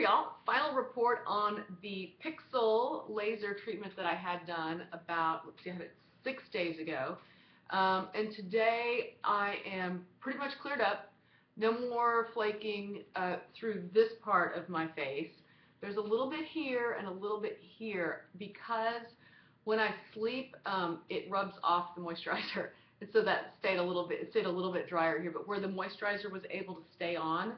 y'all. Final report on the Pixel laser treatment that I had done about, let's see, I had it 6 days ago. And today I am pretty much cleared up. No more flaking through this part of my face. There's a little bit here and a little bit here because when I sleep, it rubs off the moisturizer. And so that stayed a little bit drier here. But where the moisturizer was able to stay on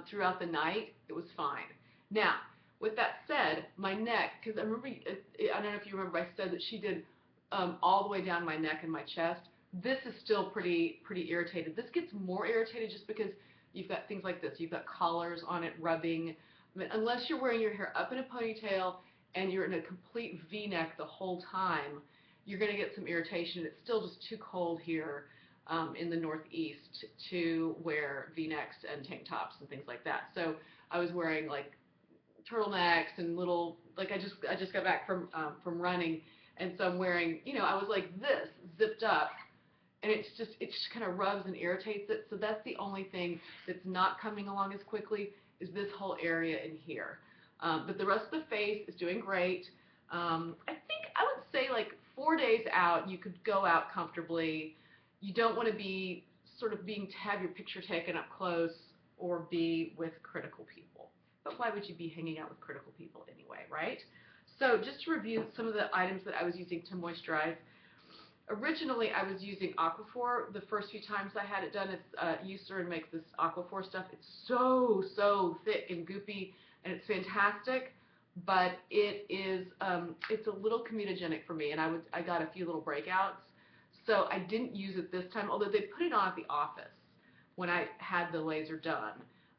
throughout the night, it was fine. Now, with that said, my neck, because I remember, I don't know if you remember, I said that she did all the way down my neck and my chest. This is still pretty irritated. This gets more irritated just because you've got things like this. You've got collars on it rubbing. I mean, unless you're wearing your hair up in a ponytail and you're in a complete V-neck the whole time, you're going to get some irritation. It's still just too cold here in the Northeast to wear V-necks and tank tops and things like that. So I was wearing like turtlenecks and little, like I just got back from running, and so I'm wearing, you know, I was like this, zipped up, and it just kind of rubs and irritates it. So that's the only thing that's not coming along as quickly is this whole area in here. But the rest of the face is doing great. I think I would say like 4 days out, you could go out comfortably. You don't want to be sort of have your picture taken up close or be with critical people. But why would you be hanging out with critical people anyway, right? So just to review some of the items that I was using to moisturize. Originally, I was using Aquaphor. The first few times I had it done, it's Eucerin makes this Aquaphor stuff. It's so thick and goopy, and it's fantastic. But it is it's a little comedogenic for me, and I got a few little breakouts. So I didn't use it this time, although they put it on at the office when I had the laser done.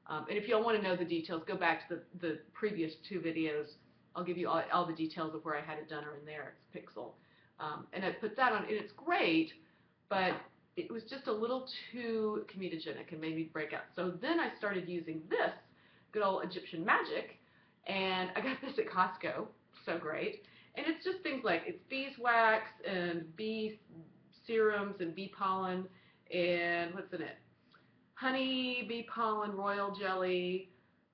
And if y'all want to know the details, go back to the previous 2 videos. I'll give you all the details of where I had it done are in there. It's Pixel. And I put that on, and it's great, but it was just a little too comedogenic and made me break out. So then I started using this good old Egyptian Magic, and I got this at Costco. So great. And it's just things like, it's beeswax and bee serums and bee pollen, and what's in it? Honey, bee pollen, royal jelly,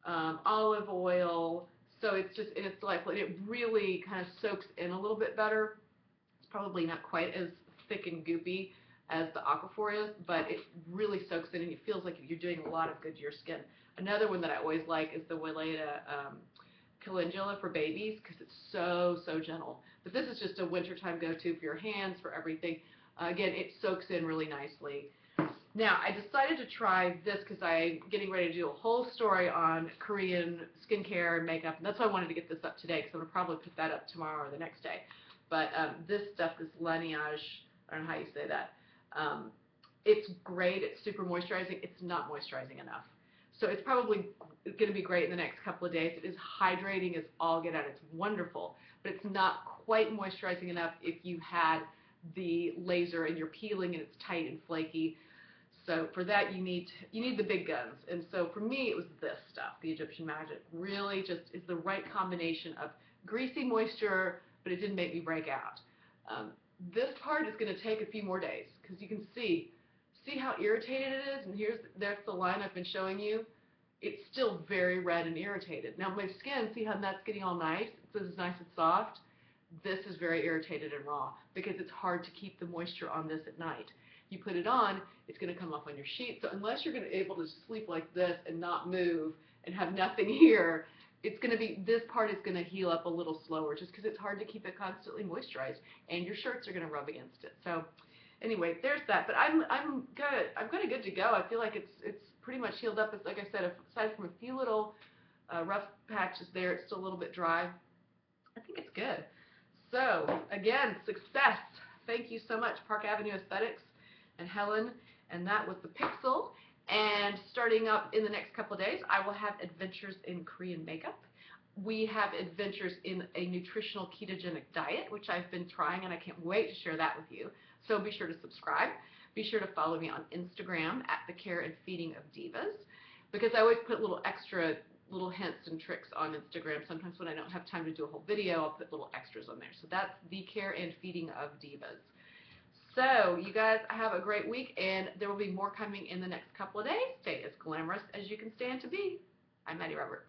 olive oil. So it's just, and it's delightful. And it really kind of soaks in a little bit better. It's probably not quite as thick and goopy as the Aquaphor is, but it really soaks in and it feels like you're doing a lot of good to your skin. Another one that I always like is the Weleda Calendula for babies, because it's so gentle. But this is just a wintertime go-to for your hands, for everything. Again, it soaks in really nicely. Now, I decided to try this because I'm getting ready to do a whole story on Korean skincare and makeup, and that's why I wanted to get this up today, because I'm going to probably put that up tomorrow or the next day. But this stuff, this Laneige, I don't know how you say that, it's great, it's super moisturizing, it's not moisturizing enough. So it's probably going to be great in the next couple of days. It is hydrating as all get out. It's wonderful, but it's not quite moisturizing enough if you had the laser and you're peeling and it's tight and flaky. So for that you need the big guns. And so for me it was this stuff, the Egyptian Magic. Really just is the right combination of greasy moisture, but it didn't make me break out. This part is going to take a few more days because you can see how irritated it is, and there's the line I've been showing you. It's still very red and irritated. Now my skin, see how that's getting all nice? It's nice and soft. This is very irritated and raw because it's hard to keep the moisture on this at night. You put it on, it's going to come off on your sheet. So unless you're going to be able to sleep like this and not move and have nothing here, it's going to be, this part is going to heal up a little slower just because it's hard to keep it constantly moisturized, and your shirts are going to rub against it. So anyway, there's that. But I'm kind of good to go. I feel like it's pretty much healed up. It's like I said, aside from a few little rough patches there, it's still a little bit dry. I think it's good. So again, success. Thank you so much, Park Avenue Aesthetics and Helen. And that was the Pixel. And starting up in the next couple of days, I will have adventures in Korean makeup. We have adventures in a nutritional ketogenic diet, which I've been trying, and I can't wait to share that with you. So be sure to subscribe. Be sure to follow me on Instagram at The Care and Feeding of Divas, because I always put extra little hints and tricks on Instagram. Sometimes when I don't have time to do a whole video, I'll put little extras on there. So that's The Care and Feeding of Divas. So you guys have a great week, and there will be more coming in the next couple of days. Stay as glamorous as you can stand to be. I'm Maddie Roberts.